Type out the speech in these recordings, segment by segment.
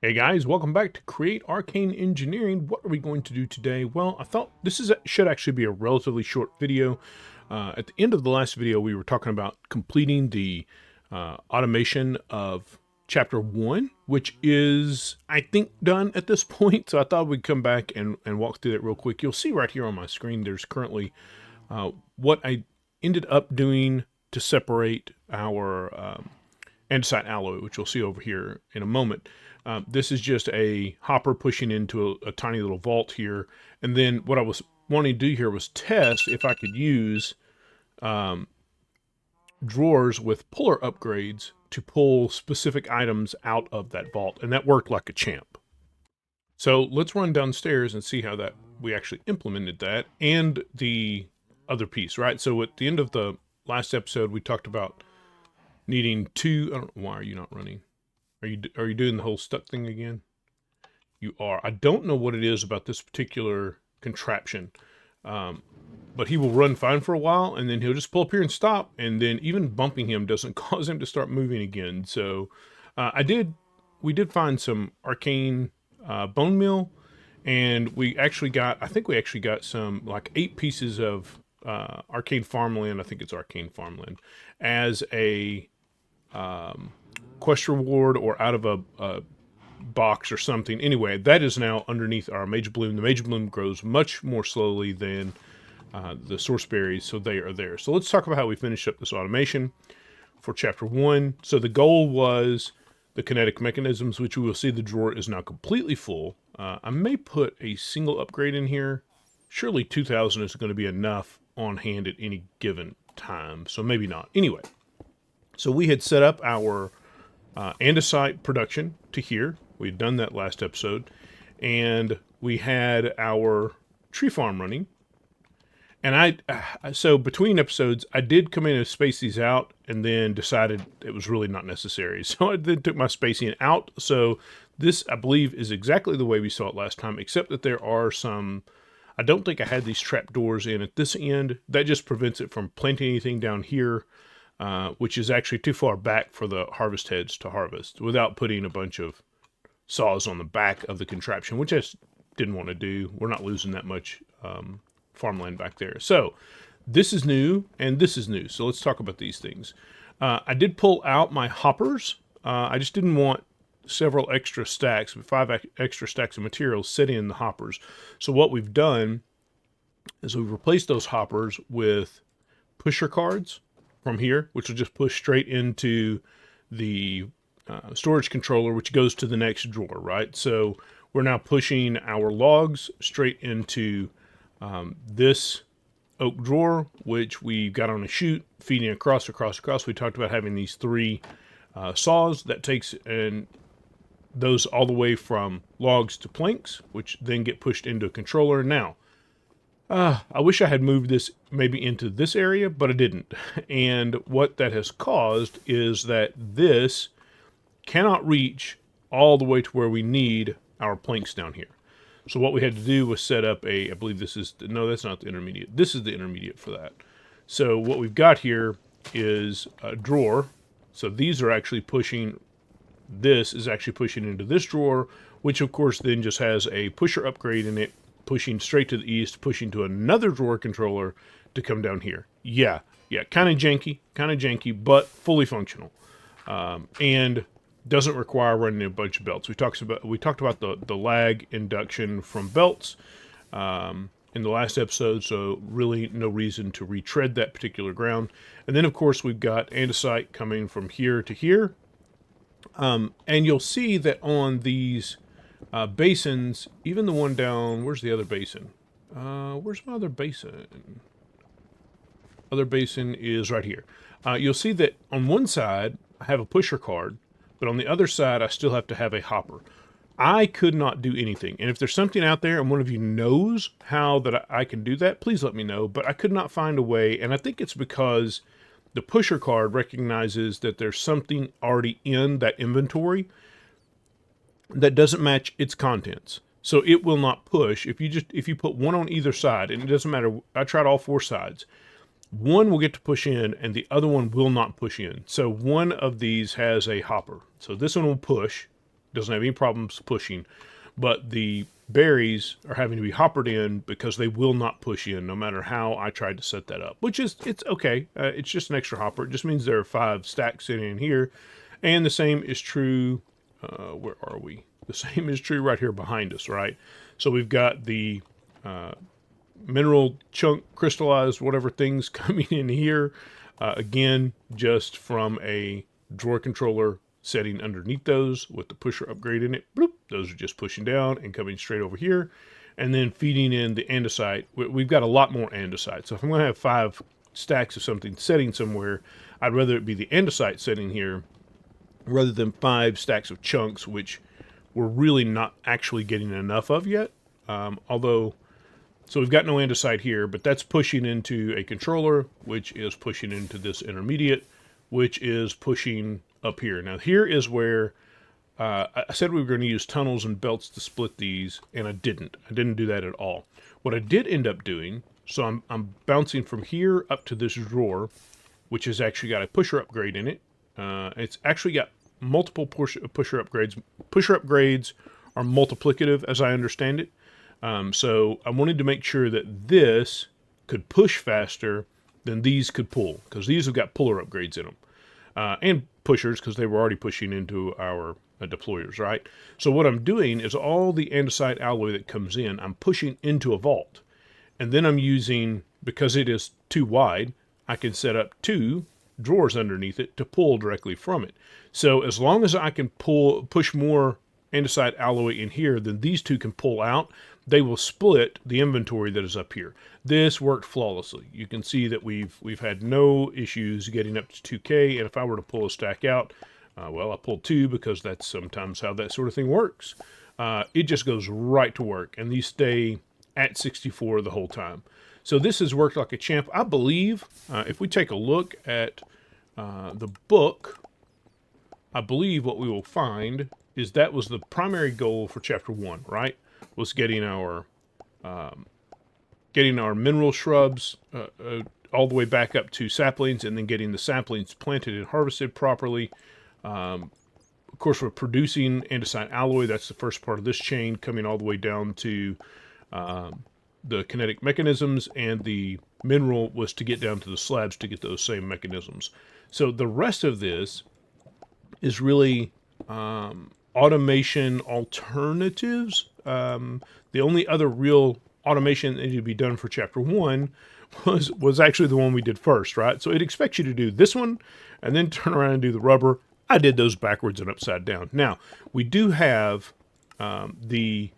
Hey guys, welcome back to Create Arcane Engineering. What are we going to do today? Well, I thought should actually be a relatively short video. At the end of the last video, we were talking about completing the automation of Chapter 1, which is, I think, done at this point. So I thought we'd come back and walk through that real quick. You'll see right here on my screen, there's currently what I ended up doing to separate our andesite alloy, which you'll see over here in a moment. This is just a hopper pushing into a tiny little vault here. And then what I was wanting to do here was test if I could use drawers with puller upgrades to pull specific items out of that vault. And that worked like a champ. So let's run downstairs and see how that we actually implemented that and the other piece, right? So at the end of the last episode, we talked about needing two. I don't know, why are you not running? Are you doing the whole stuck thing again? You are. I don't know what it is about this particular contraption, but he will run fine for a while, and then he'll just pull up here and stop, and then even bumping him doesn't cause him to start moving again. So we did find some arcane bone meal, and I think we actually got some, like 8 pieces of arcane farmland. I think it's arcane farmland as a quest reward or out of a box or something. Anyway, that is now underneath our mage bloom. The mage bloom grows much more slowly than the source berries, so they are there. So let's talk about how we finished up this automation for chapter 1. So the goal was the kinetic mechanisms, which we will see the drawer is now completely full. I may put a single upgrade in here. Surely 2,000 is going to be enough on hand at any given time, so maybe not. Anyway, so we had set up our andesite production to here. We had done that last episode, and we had our tree farm running. And so between episodes, I did come in and space these out, and then decided it was really not necessary. So I then took my spacing out. So this, I believe, is exactly the way we saw it last time, except that there are some. I don't think I had these trap doors in at this end. That just prevents it from planting anything down here. Which is actually too far back for the harvest heads to harvest without putting a bunch of saws on the back of the contraption, which I just didn't want to do. We're not losing that much farmland back there. So this is new and this is new. So let's talk about these things. I did pull out my hoppers. I just didn't want several extra stacks, 5 extra stacks of materials sitting in the hoppers. So what we've done is we've replaced those hoppers with pusher cards from here, which will just push straight into the storage controller, which goes to the next drawer, right? So we're now pushing our logs straight into this oak drawer, which we got on a chute, feeding across. We talked about having these 3 saws that takes and those all the way from logs to planks, which then get pushed into a controller. Now, I wish I had moved this maybe into this area, but I didn't. And what that has caused is that this cannot reach all the way to where we need our planks down here. So what we had to do was set up I believe this is, no, that's not the intermediate. This is the intermediate for that. So what we've got here is a drawer. So these are actually pushing, this is actually pushing into this drawer, which of course then just has a pusher upgrade in it, pushing straight to the east, pushing to another drawer controller to come down here. Yeah, kind of janky, but fully functional, and doesn't require running a bunch of belts. We talked about the lag induction from belts in the last episode, so really no reason to retread that particular ground. And then of course we've got andesite coming from here to here, and you'll see that on these basins, even the one down, where's the other basin? Where's my other basin? Other basin is right here. You'll see that on one side, I have a pusher card, but on the other side, I still have to have a hopper. I could not do anything. And if there's something out there and one of you knows how that I can do that, please let me know. But I could not find a way, and I think it's because the pusher card recognizes that there's something already in that inventory that doesn't match its contents. So it will not push. If you put one on either side, and it doesn't matter, I tried all 4 sides, one will get to push in and the other one will not push in. So one of these has a hopper. So this one will push, doesn't have any problems pushing, but the berries are having to be hoppered in because they will not push in no matter how I tried to set that up, which is, it's okay. It's just an extra hopper. It just means there are 5 stacks sitting in here. And the same is true, where are we? The same is true right here behind us, right? So we've got the mineral chunk, crystallized, whatever things coming in here. Again, just from a drawer controller setting underneath those with the pusher upgrade in it. Bloop, those are just pushing down and coming straight over here. And then feeding in the andesite. We've got a lot more andesite. So if I'm going to have 5 stacks of something setting somewhere, I'd rather it be the andesite setting here rather than 5 stacks of chunks, which we're really not actually getting enough of yet. Although, so we've got no andesite here, but that's pushing into a controller, which is pushing into this intermediate, which is pushing up here. Now here is where I said we were going to use tunnels and belts to split these, and I didn't. I didn't do that at all. What I did end up doing, so I'm bouncing from here up to this drawer, which has actually got a pusher upgrade in it. It's actually got multiple pusher upgrades. Pusher upgrades are multiplicative, as I understand it. So I wanted to make sure that this could push faster than these could pull, because these have got puller upgrades in them. And pushers, because they were already pushing into our deployers, right? So what I'm doing is all the andesite alloy that comes in, I'm pushing into a vault. And then I'm using, because it is too wide, I can set up 2 drawers underneath it to pull directly from it. So as long as I can push more andesite alloy in here than these 2 can pull out, they will split the inventory that is up here. This worked flawlessly. You can see that we've had no issues getting up to 2K, and if I were to pull a stack out, well, I pulled 2 because that's sometimes how that sort of thing works. It just goes right to work, and these stay at 64 the whole time. So this has worked like a champ. I believe, if we take a look at the book, I believe what we will find is that was the primary goal for Chapter 1, right? Was getting our mineral shrubs all the way back up to saplings, and then getting the saplings planted and harvested properly. Of course, we're producing andesite alloy. That's the first part of this chain, coming all the way down to the kinetic mechanisms, and the mineral was to get down to the slabs to get those same mechanisms. So the rest of this is really automation alternatives. The only other real automation that needed to be done for Chapter 1 was actually the one we did first, right? So it expects you to do this one and then turn around and do the rubber. I did those backwards and upside down. Now, we do have the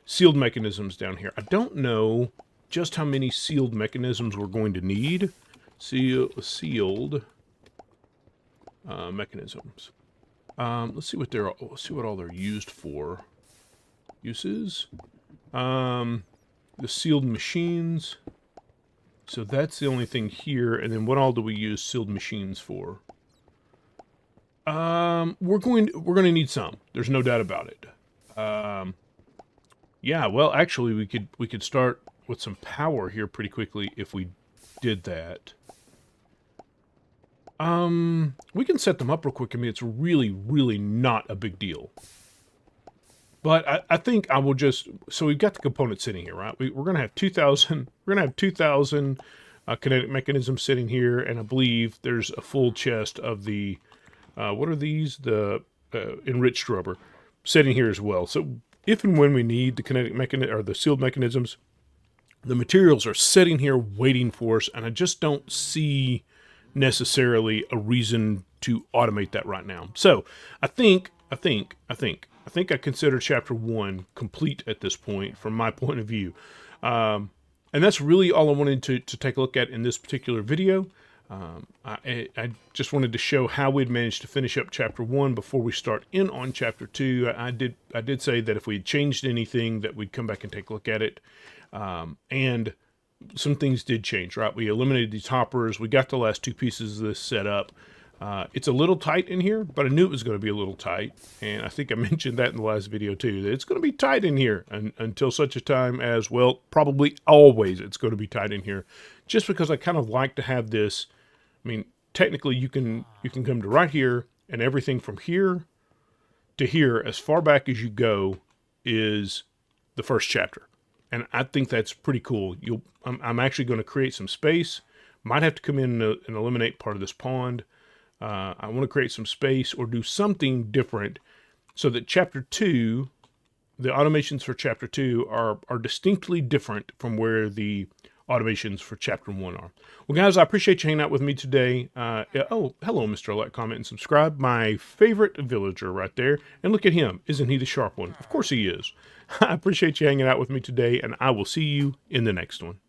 sealed mechanisms down here. I don't know just how many sealed mechanisms we're going to need. Sealed mechanisms. Let's see what all they're used for. Uses. The sealed machines. So that's the only thing here. And then what all do we use sealed machines for? We're going to need some. There's no doubt about it. Yeah, well, actually, we could start with some power here pretty quickly if we did that. We can set them up real quick. I mean, it's really, really not a big deal. But I think I will just, so we've got the components sitting here, right? We're going to have 2,000, we're going to have 2,000 kinetic mechanisms sitting here, and I believe there's a full chest of the, what are these? The enriched rubber sitting here as well. So if and when we need the kinetic mechanism, or the sealed mechanisms, the materials are sitting here waiting for us, and I just don't see necessarily a reason to automate that right now. So I think I consider Chapter 1 complete at this point, from my point of view. And that's really all I wanted to take a look at in this particular video. I just wanted to show how we'd managed to finish up Chapter 1 before we start in on Chapter 2. I did say that if we had changed anything, that we'd come back and take a look at it. And some things did change, right? We eliminated these hoppers. We got the last 2 pieces of this set up. It's a little tight in here, but I knew it was going to be a little tight. And I think I mentioned that in the last video too, that it's going to be tight in here until such a time as, well, probably always it's going to be tight in here. Just because I kind of like to have this, I mean, technically you can come to right here, and everything from here to here, as far back as you go, is the first chapter. And I think that's pretty cool. I'm actually going to create some space. Might have to come in and eliminate part of this pond. I want to create some space or do something different so that chapter 2, the automations for chapter 2 are distinctly different from where the automations for chapter 1 are. Well, guys, I appreciate you hanging out with me today. Oh, hello, Mr. Like, comment, and subscribe. My favorite villager right there. And look at him. Isn't he the sharp one? Of course he is. I appreciate you hanging out with me today, and I will see you in the next one.